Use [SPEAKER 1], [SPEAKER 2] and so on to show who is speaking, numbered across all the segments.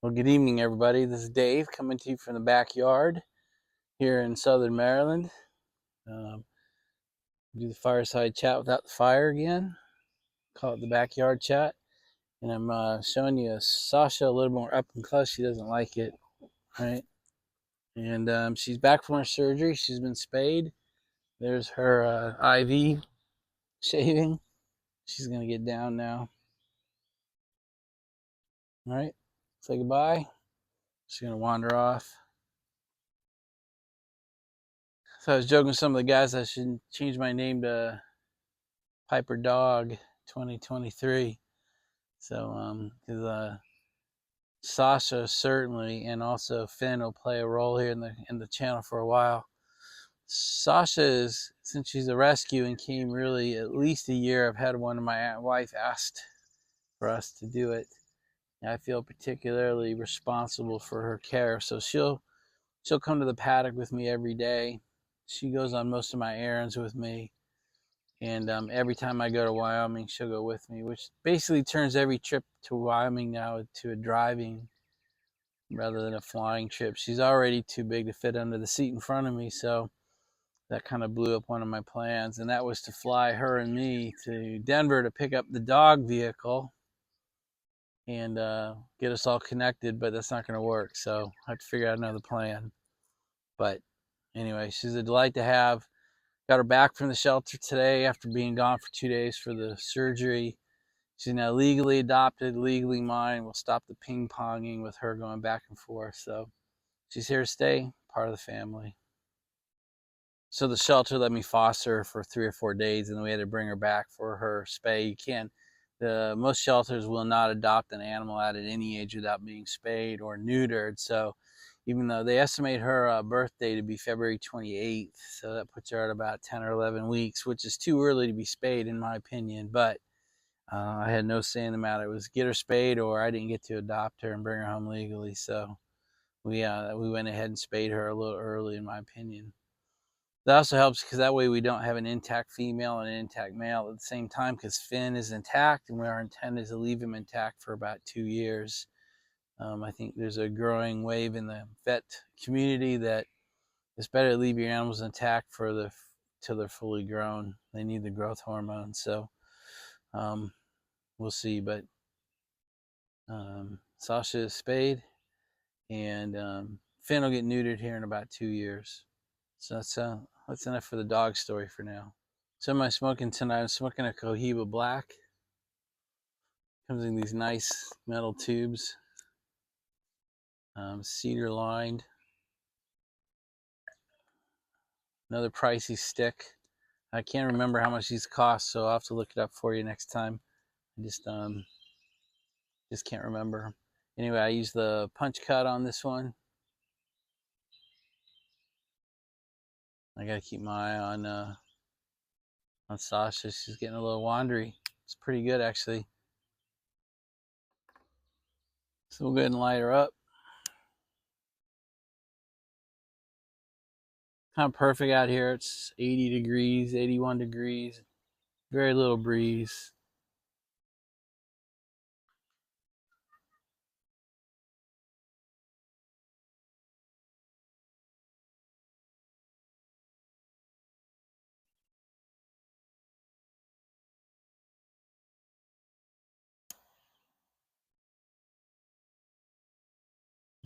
[SPEAKER 1] Well, good evening, everybody. This is Dave coming to you from the backyard here in southern Maryland. Um, do the fireside chat without the fire again. Call it the backyard chat. And I'm showing you Sasha a little more up and close. She doesn't like it, right? And she's back from her surgery. She's been spayed. There's her IV shaving. She's going to get down now. All right. Say goodbye. She's going to wander off. So I was joking with some of the guys I should change my name to Piper Dog 2023. So, because Sasha certainly, and also Finn will play a role here in the channel for a while. Sasha is, since she's a rescue and came really at least a year. I've had one of my wife asked for us to do it. And I feel particularly responsible for her care, so she'll come to the paddock with me every day. She goes on most of my errands with me. And every time I go to Wyoming, she'll go with me, which basically turns every trip to Wyoming now to a driving rather than a flying trip. She's already too big to fit under the seat in front of me, so that kind of blew up one of my plans, and that was to fly her and me to Denver to pick up the dog vehicle and get us all connected, but that's not going to work, so I have to figure out another plan. But anyway, she's a delight to have. Got her back from the shelter today after being gone for 2 days for the surgery. She's now legally adopted, legally mine. We'll stop the ping-ponging with her going back and forth. So she's here to stay, part of the family. So the shelter let me foster her for 3 or 4 days, and then we had to bring her back for her spay. You can't. Most shelters will not adopt an animal out at any age without being spayed or neutered. So even though they estimate her birthday to be February 28th, so that puts her at about 10 or 11 weeks, which is too early to be spayed in my opinion. But I had no say in the matter. It was get her spayed, or I didn't get to adopt her and bring her home legally. So we went ahead and spayed her a little early, in my opinion. That also helps because that way we don't have an intact female and an intact male at the same time, because Finn is intact and our intent is to leave him intact for about 2 years. I think there's a growing wave in the vet community that it's better to leave your animals intact till they're fully grown. They need the growth hormone. So we'll see. But Sasha is spayed, and Finn will get neutered here in about 2 years. So that's enough for the dog story for now. So am I smoking tonight? I'm smoking a Cohiba Black. Comes in these nice metal tubes, cedar lined. Another pricey stick. I can't remember how much these cost, so I'll have to look it up for you next time. I just can't remember. Anyway, I use the punch cut on this one. I gotta keep my eye on Sasha. She's getting a little wandery. It's pretty good actually. So we'll go ahead and light her up. Kind of perfect out here. It's 80 degrees, 81 degrees, very little breeze.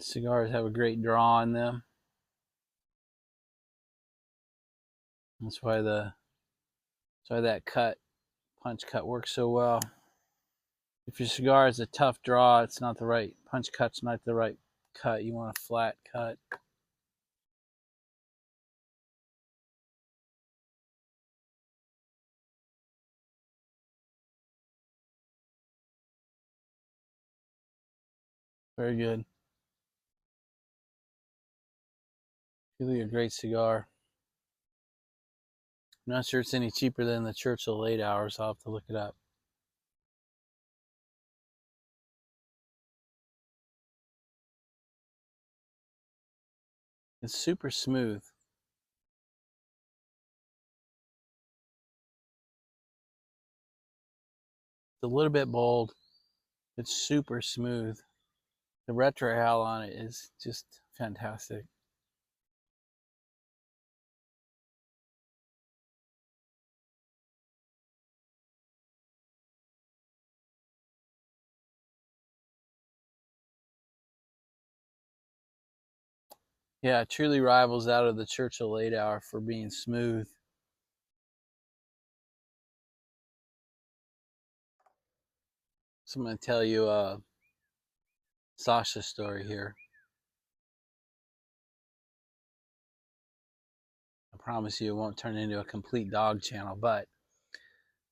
[SPEAKER 1] Cigars have a great draw on them. That's why that punch cut works so well. If your cigar is a tough draw, it's not the right punch cut's not the right cut. You want a flat cut. Very good. Really a great cigar. I'm not sure it's any cheaper than the Churchill late hours. I'll have to look it up. It's super smooth. It's a little bit bold. It's super smooth. The retrohale on it is just fantastic. Yeah, it truly rivals out of the Churchill late hour for being smooth. So I'm going to tell you Sasha's story here. I promise you it won't turn into a complete dog channel, but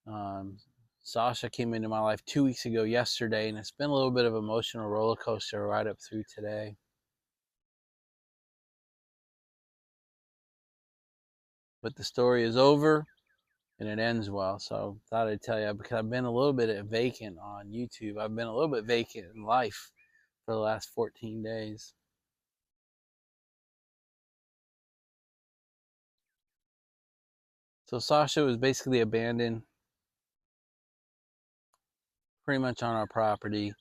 [SPEAKER 1] um, Sasha came into my life 2 weeks ago yesterday, and it's been a little bit of an emotional roller coaster right up through today. But the story is over and it ends well. So I thought I'd tell you, because I've been a little bit vacant on YouTube. I've been a little bit vacant in life for the last 14 days. So Sasha was basically abandoned pretty much on our property.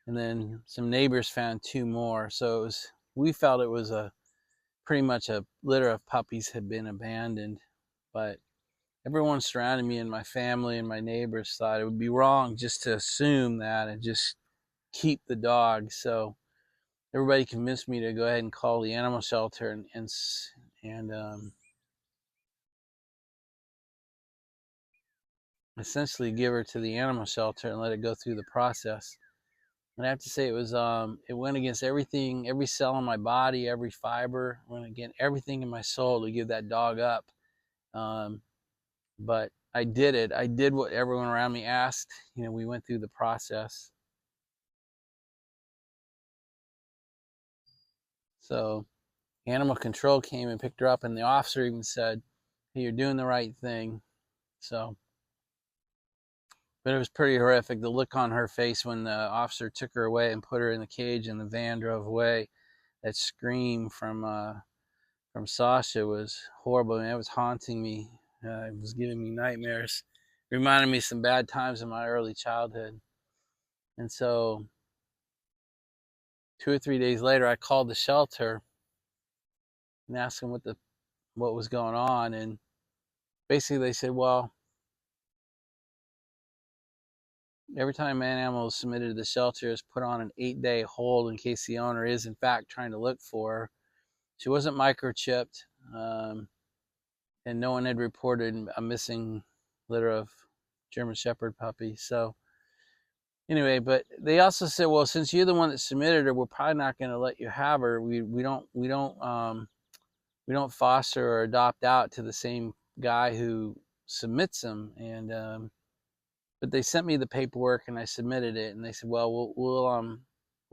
[SPEAKER 1] And then some neighbors found two more. So we felt it was pretty much a litter of puppies had been abandoned. But everyone surrounding me and my family and my neighbors thought it would be wrong just to assume that and just keep the dog. So everybody convinced me to go ahead and call the animal shelter and essentially give her to the animal shelter and let it go through the process. And I have to say it went against everything, every cell in my body, every fiber, went against everything in my soul to give that dog up. But I did it. I did what everyone around me asked. We went through the process. So animal control came and picked her up, and the officer even said, "Hey, you're doing the right thing." So, but it was pretty horrific. The look on her face when the officer took her away and put her in the cage and the van drove away. That scream from Sasha was horrible. I mean, it was haunting me. It was giving me nightmares. It reminded me of some bad times in my early childhood. And so 2 or 3 days later, I called the shelter and asked them what was going on. And basically they said, well, every time an animal is submitted to the shelter is put on an 8-day hold in case the owner is in fact trying to look for her. She wasn't microchipped, and no one had reported a missing litter of German Shepherd puppies. So anyway, but they also said, well, since you're the one that submitted her, we're probably not going to let you have her. We don't foster or adopt out to the same guy who submits them. And but they sent me the paperwork and I submitted it, and they said, well, we'll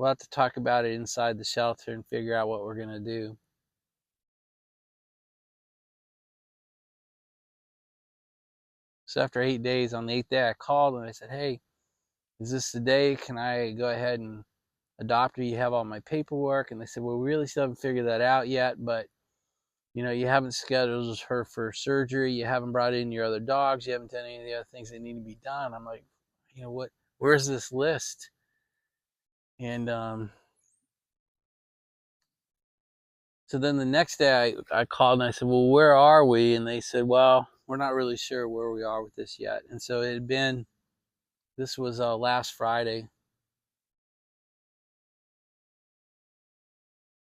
[SPEAKER 1] have to talk about it inside the shelter and figure out what we're going to do. So after 8 days, on the 8th day, I called and I said, hey, is this the day? Can I go ahead and adopt her? You have all my paperwork? And they said, well, we really still haven't figured that out yet, but you haven't scheduled her for surgery. You haven't brought in your other dogs. You haven't done any of the other things that need to be done. I'm like, what? Where's this list? And so then the next day I called and I said, well, where are we? And they said, well, we're not really sure where we are with this yet. And so this was last Friday.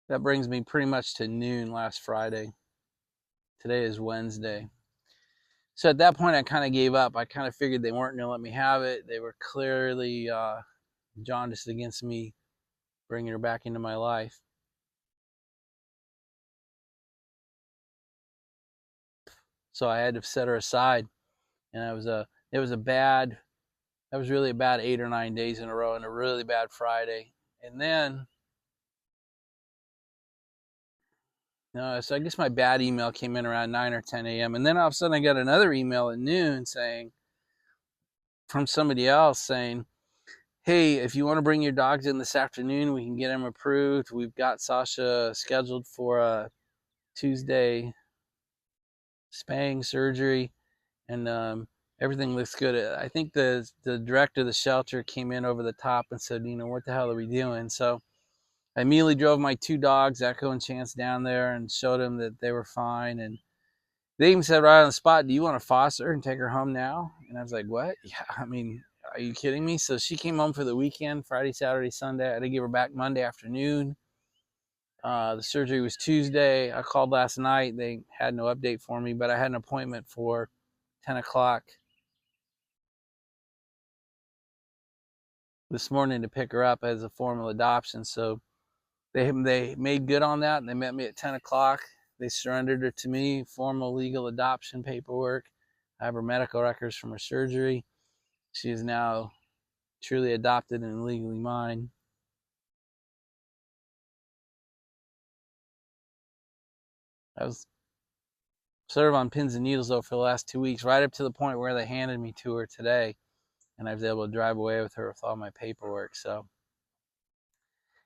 [SPEAKER 1] That brings me pretty much to noon last Friday. Today is Wednesday. So at that point, I kind of gave up. I kind of figured they weren't going to let me have it. They were clearly jaundiced against me bringing her back into my life. So I had to set her aside, and that was really a bad 8 or 9 days in a row, and a really bad Friday. And then, so I guess my bad email came in around 9 or 10 a.m. And then all of a sudden I got another email at noon from somebody else saying, hey, if you want to bring your dogs in this afternoon, we can get them approved. We've got Sasha scheduled for a Tuesday spaying surgery, and everything looks good. I think the director of the shelter came in over the top and said, what the hell are we doing? So I immediately drove my 2 dogs, Echo and Chance, down there and showed them that they were fine. And they even said right on the spot, do you want to foster and take her home now? And I was like, what? Yeah, I mean, are you kidding me? So she came home for the weekend, Friday, Saturday, Sunday. I had to give her back Monday afternoon. The surgery was Tuesday. I called last night. They had no update for me, but I had an appointment for 10 o'clock this morning to pick her up as a formal adoption. So they made good on that, and they met me at 10 o'clock. They surrendered her to me, formal legal adoption paperwork. I have her medical records from her surgery. She is now truly adopted and legally mine. I was sort of on pins and needles though for the last 2 weeks, right up to the point where they handed me to her today, and I was able to drive away with her with all my paperwork. So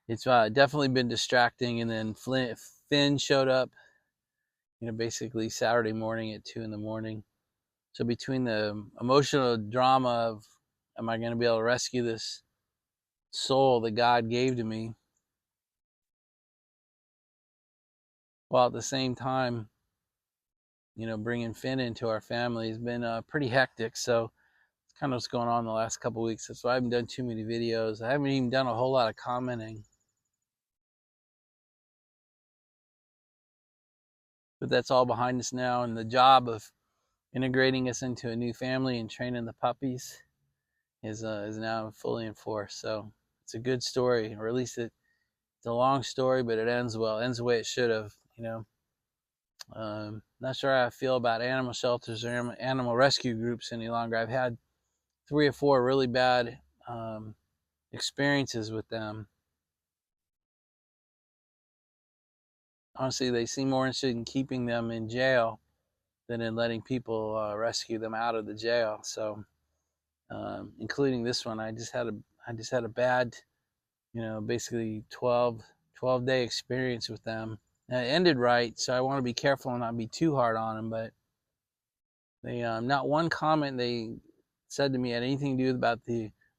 [SPEAKER 1] it's definitely been distracting. And then Finn showed up, basically Saturday morning at 2 in the morning. So between the emotional drama of, am I going to be able to rescue this soul that God gave to me, while at the same time, bringing Finn into our family has been pretty hectic. So it's kind of what's going on the last couple of weeks. That's why I haven't done too many videos. I haven't even done a whole lot of commenting. But that's all behind us now, and the job of integrating us into a new family and training the puppies is now fully in force. So it's a good story, or at least it's a long story, but it ends well. It ends the way it should have. Not sure how I feel about animal shelters or animal rescue groups any longer. I've had 3 or 4 really bad experiences with them. Honestly, they seem more interested in keeping them in jail than in letting people rescue them out of the jail. So, including this one, I just had a bad, basically 12-day experience with them. And it ended right, so I want to be careful and not be too hard on them. But they, not one comment they said to me had anything to do about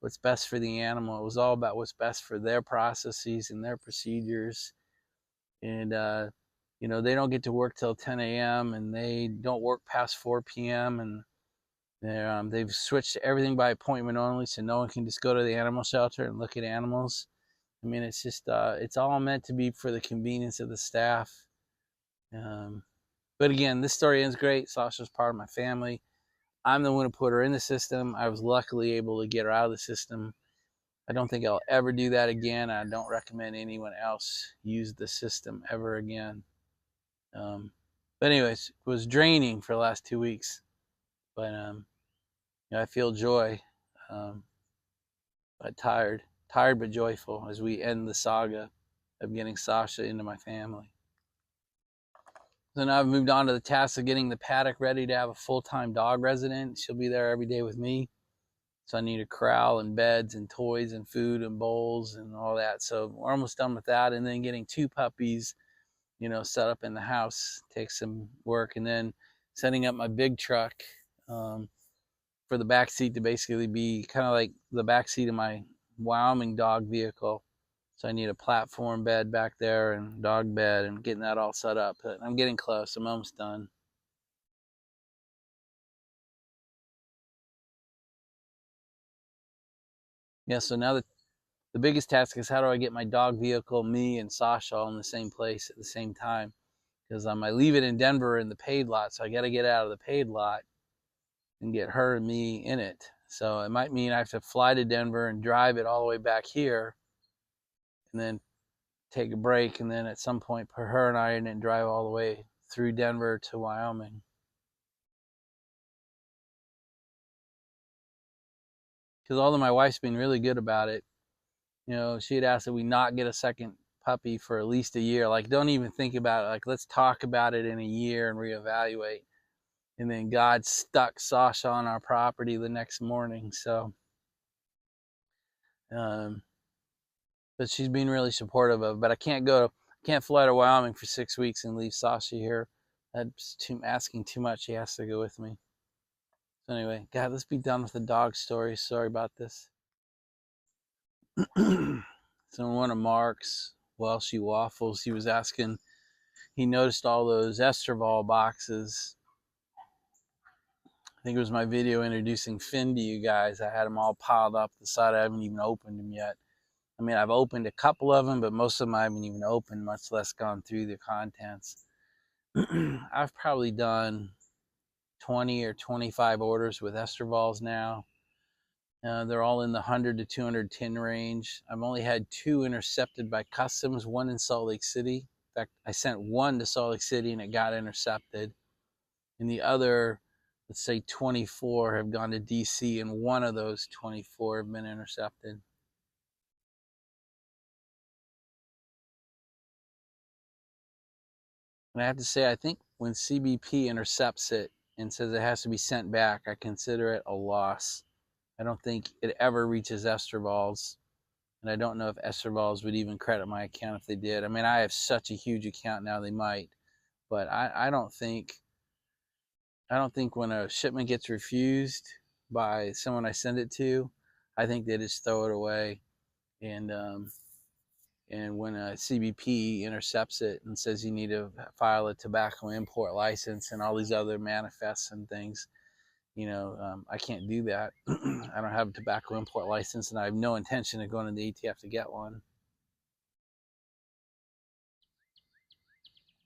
[SPEAKER 1] what's best for the animal. It was all about what's best for their processes and their procedures. And they don't get to work till 10 a.m. and they don't work past 4 p.m. and they've switched to everything by appointment only, so no one can just go to the animal shelter and look at animals. I mean, it's just it's all meant to be for the convenience of the staff. But again, this story ends great. Sasha's part of my family. I'm the one who put her in the system. I was luckily able to get her out of the system. I don't think I'll ever do that again. I don't recommend anyone else use the system ever again. But anyways, it was draining for the last 2 weeks. But I feel joy, but tired but joyful as we end the saga of getting Sasha into my family. So now I've moved on to the task of getting the paddock ready to have a full-time dog resident. She'll be there every day with me. So I need a corral and beds and toys and food and bowls and all that. So we're almost done with that. And then getting 2 puppies, set up in the house takes some work. And then setting up my big truck for the back seat to basically be kind of like the back seat of my Wyoming dog vehicle. So I need a platform bed back there and dog bed and getting that all set up. But I'm getting close. I'm almost done. Yeah, so now the biggest task is how do I get my dog vehicle, me, and Sasha all in the same place at the same time? Because I leave it in Denver in the paid lot, so I got to get out of the paid lot and get her and me in it. So it might mean I have to fly to Denver and drive it all the way back here and then take a break, and then at some point put her and I in it and drive all the way through Denver to Wyoming. Because although my wife's been really good about it, she had asked that we not get a second puppy for at least a year. Like, don't even think about it. Like, let's talk about it in a year and reevaluate. And then God stuck Sasha on our property the next morning. So, but she's been really supportive of it. But I can't fly to Wyoming for 6 weeks and leave Sasha here. That's asking too much. She has to go with me. So anyway, God, let's be done with the dog story. Sorry about this. So one of Mark's Welshie waffles, he was asking, he noticed all those Esterval boxes. I think it was my video introducing Finn to you guys. I had them all piled up the side. I haven't even opened them yet. I mean, I've opened a couple of them, but most of them I haven't even opened, much less gone through the contents. I've probably done 20 or 25 orders with Estervals now. They're all in the 100 to 200 tin range. I've only had 2 intercepted by customs, one in Salt Lake City. In fact, I sent one to Salt Lake City and it got intercepted. And the other, let's say 24, have gone to DC, and one of those 24 have been intercepted. And I have to say, I think when CBP intercepts it and says it has to be sent back, I consider it a loss. I don't think it ever reaches Estervals. And I don't know if Estervals would even credit my account if they did. I mean, I have such a huge account now, they might. But I don't think when a shipment gets refused by someone I send it to, I think they just throw it away. And when a CBP intercepts it and says you need to file a tobacco import license and all these other manifests and things, I can't do that. I don't have a tobacco import license, and I have no intention of going to the ATF to get one.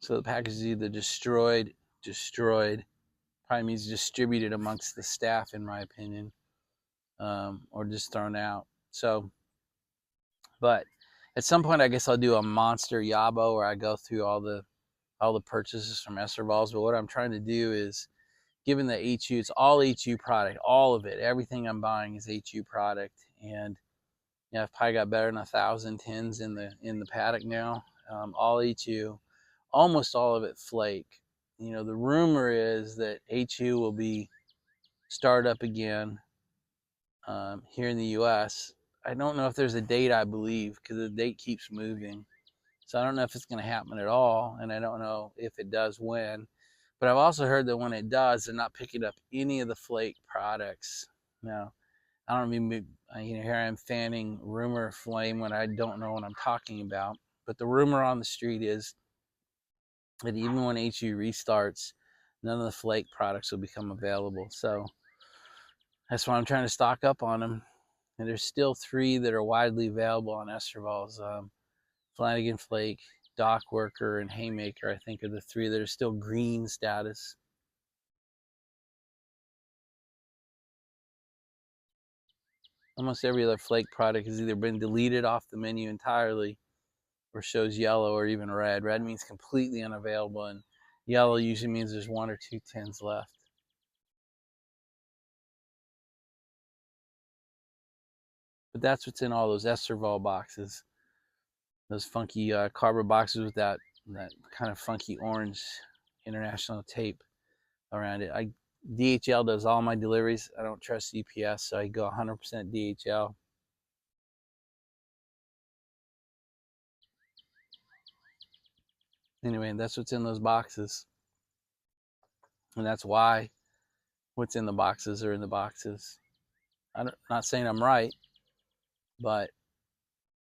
[SPEAKER 1] So the package is either destroyed, probably means distributed amongst the staff, in my opinion, or just thrown out. So, but at some point, I guess I'll do a monster Yabo where I go through all the purchases from Estervals. But what I'm trying to do is, given the HU, it's all HU product, all of it, everything I'm buying is HU product, and I've probably got better than 1,000 tins in the paddock now, all HU, almost all of it flake. The rumor is that HU will be started up again here in the U.S. I don't know if there's a date, I believe, because the date keeps moving. So I don't know if it's going to happen at all, and I don't know if it does when. But I've also heard that when it does, they're not picking up any of the flake products. Now, I don't mean, here I am fanning rumor flame when I don't know what I'm talking about. But the rumor on the street is that even when HU restarts, none of the flake products will become available. So that's why I'm trying to stock up on them. And there's still 3 that are widely available on Estervals. Flanagan Flake, Dock Worker, and Haymaker, I think, are the 3 that are still green status. Almost every other flake product has either been deleted off the menu entirely or shows yellow or even red. Red means completely unavailable, and yellow usually means there's 1 or 2 tins left. But that's what's in all those Esterval boxes. Those funky cardboard boxes with that kind of funky orange international tape around it. DHL does all my deliveries. I don't trust UPS, so I go 100% DHL. Anyway, that's what's in those boxes. And that's why what's in the boxes are in the boxes. I'm not saying I'm right, but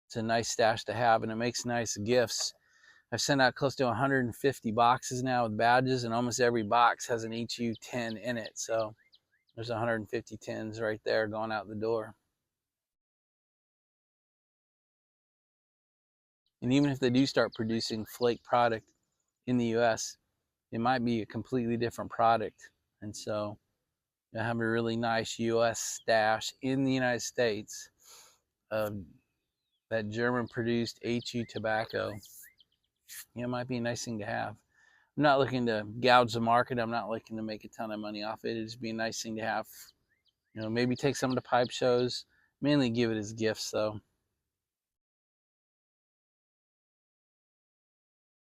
[SPEAKER 1] it's a nice stash to have, and it makes nice gifts. I've sent out close to 150 boxes now with badges, and almost every box has an HU 10 in it. So there's 150 tins right there going out the door. And even if they do start producing flake product in the US, it might be a completely different product. And so you have a really nice US stash in the United States of that German produced HU tobacco. It might be a nice thing to have. I'm not looking to gouge the market. I'm not looking to make a ton of money off it. It'd just be a nice thing to have. Maybe take some of the pipe shows, mainly give it as gifts though.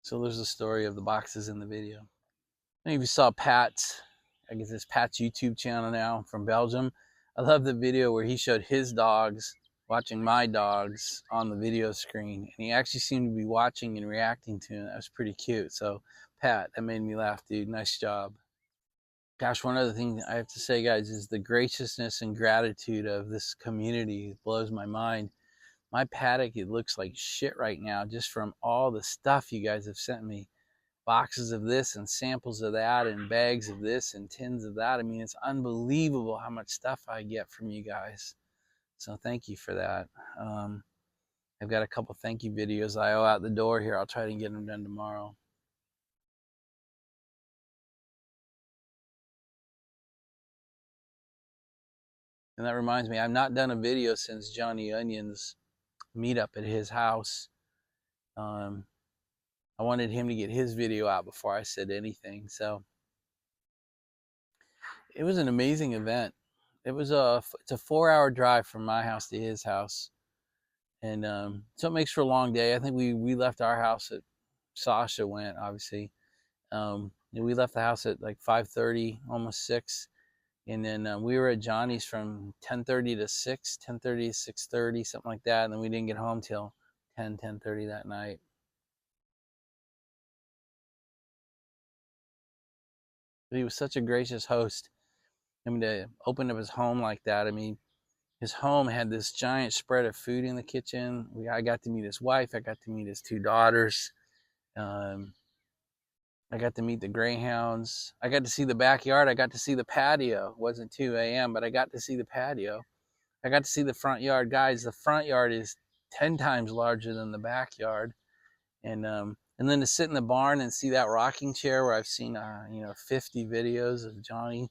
[SPEAKER 1] So there's the story of the boxes in the video. Maybe you saw Pat's, I guess it's Pat's YouTube channel now from Belgium. I love the video where he showed his dogs watching my dogs on the video screen. And he actually seemed to be watching and reacting to it. That was pretty cute. So Pat, that made me laugh, dude. Nice job. Gosh, one other thing I have to say, guys, is the graciousness and gratitude of this community. It blows my mind. My paddock, it looks like shit right now just from all the stuff you guys have sent me. Boxes of this and samples of that and bags of this and tins of that. I mean, it's unbelievable how much stuff I get from you guys. So thank you for that. I've got a couple thank you videos I owe out the door here. I'll try to get them done tomorrow. And that reminds me, I've not done a video since Johnny Onion's meetup at his house. I wanted him to get his video out before I said anything. So it was an amazing event. It's a 4-hour drive from my house to his house. And so it makes for a long day. I think we left our house at, Sasha went, obviously. We left the house at like 5:30, almost 6. And then we were at Johnny's from 10:30 to 6, 10:30 to 6:30, something like that. And then we didn't get home till 10:30 that night. But he was such a gracious host. I mean, to open up his home like that, I mean, his home had this giant spread of food in the kitchen. I got to meet his wife. I got to meet his 2 daughters. I got to meet the greyhounds. I got to see the backyard. I got to see the patio. It wasn't 2 a.m., but I got to see the patio. I got to see the front yard. Guys, the front yard is 10 times larger than the backyard. And then to sit in the barn and see that rocking chair where I've seen 50 videos of Johnny.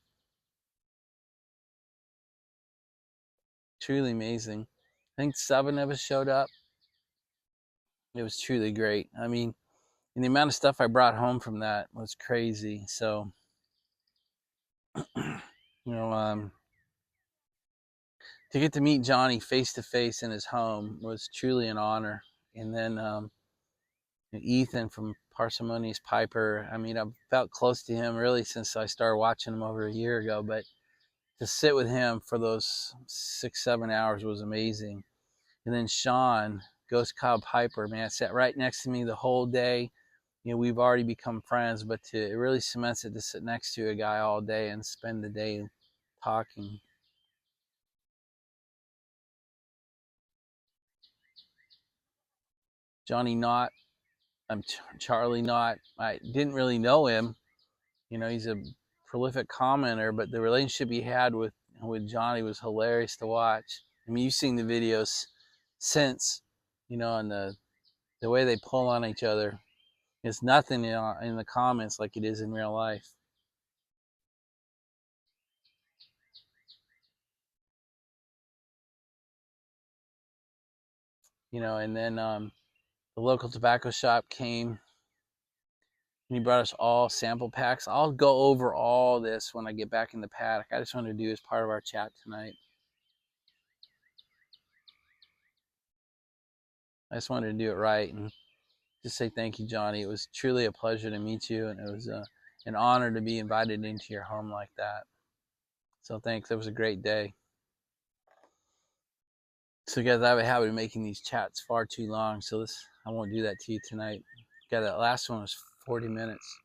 [SPEAKER 1] Truly amazing. I think 7 of us showed up. It was truly great. I mean, and the amount of stuff I brought home from that was crazy. So, you know, to get to meet Johnny face to face in his home was truly an honor. And then Ethan from Parsimonious Piper, I mean, I've felt close to him really since I started watching him over a year ago, but to sit with him for those 6-7 hours was amazing. And then Sean, Ghost Cobb Piper, man, sat right next to me the whole day. We've already become friends, but it really cements it to sit next to a guy all day and spend the day talking. Johnny Knott, I'm Charlie Knott. I didn't really know him. He's a prolific commenter, but the relationship he had with Johnny was hilarious to watch. I mean, you've seen the videos since, and the way they pull on each other. It's nothing in the comments like it is in real life. And then the local tobacco shop came and he brought us all sample packs. I'll go over all this when I get back in the paddock. I just wanted to do as part of our chat tonight. I just wanted to do it right and just say thank you, Johnny. It was truly a pleasure to meet you, and it was an honor to be invited into your home like that. So thanks. It was a great day. So guys, I have a habit of making these chats far too long, so I won't do that to you tonight. Got that last one was 40 minutes.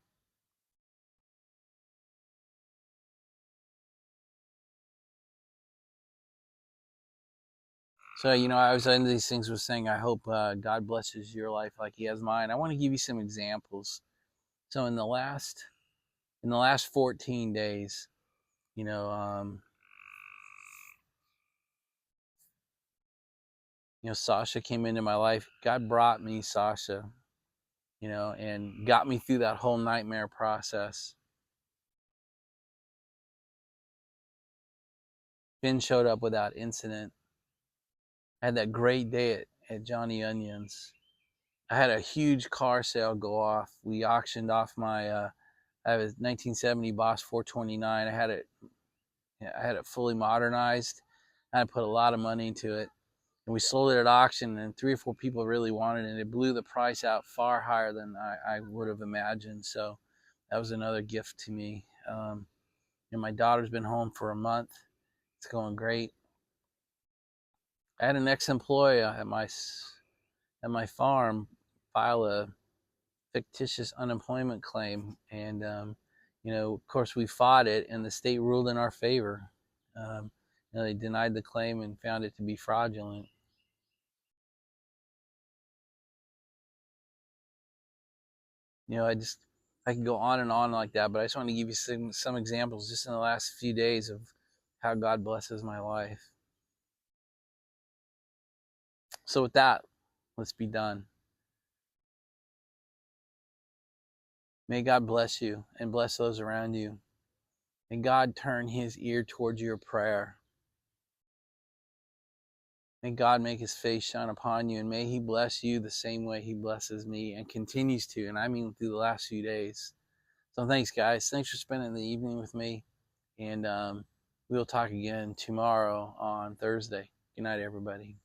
[SPEAKER 1] So, I was into these things with saying, I hope God blesses your life like he has mine. I want to give you some examples. So in the last 14 days, Sasha came into my life. God brought me Sasha, and got me through that whole nightmare process. Finn showed up without incident. I had that great day at Johnny Onion's. I had a huge car sale go off. We auctioned off my I have a 1970 Boss 429. I had it fully modernized. I put a lot of money into it, and we sold it at auction. And 3 or 4 people really wanted it. And it blew the price out far higher than I would have imagined. So that was another gift to me. And my daughter's been home for a month. It's going great. I had an ex-employee at my farm file a fictitious unemployment claim, and Of course, we fought it, and the state ruled in our favor. They denied the claim and found it to be fraudulent. I could go on and on like that, but I just want to give you some examples just in the last few days of how God blesses my life. So with that, let's be done. May God bless you and bless those around you. May God turn his ear towards your prayer. May God make his face shine upon you, and may he bless you the same way he blesses me and continues to, and I mean through the last few days. So thanks, guys. Thanks for spending the evening with me, and we'll talk again tomorrow on Thursday. Good night, everybody.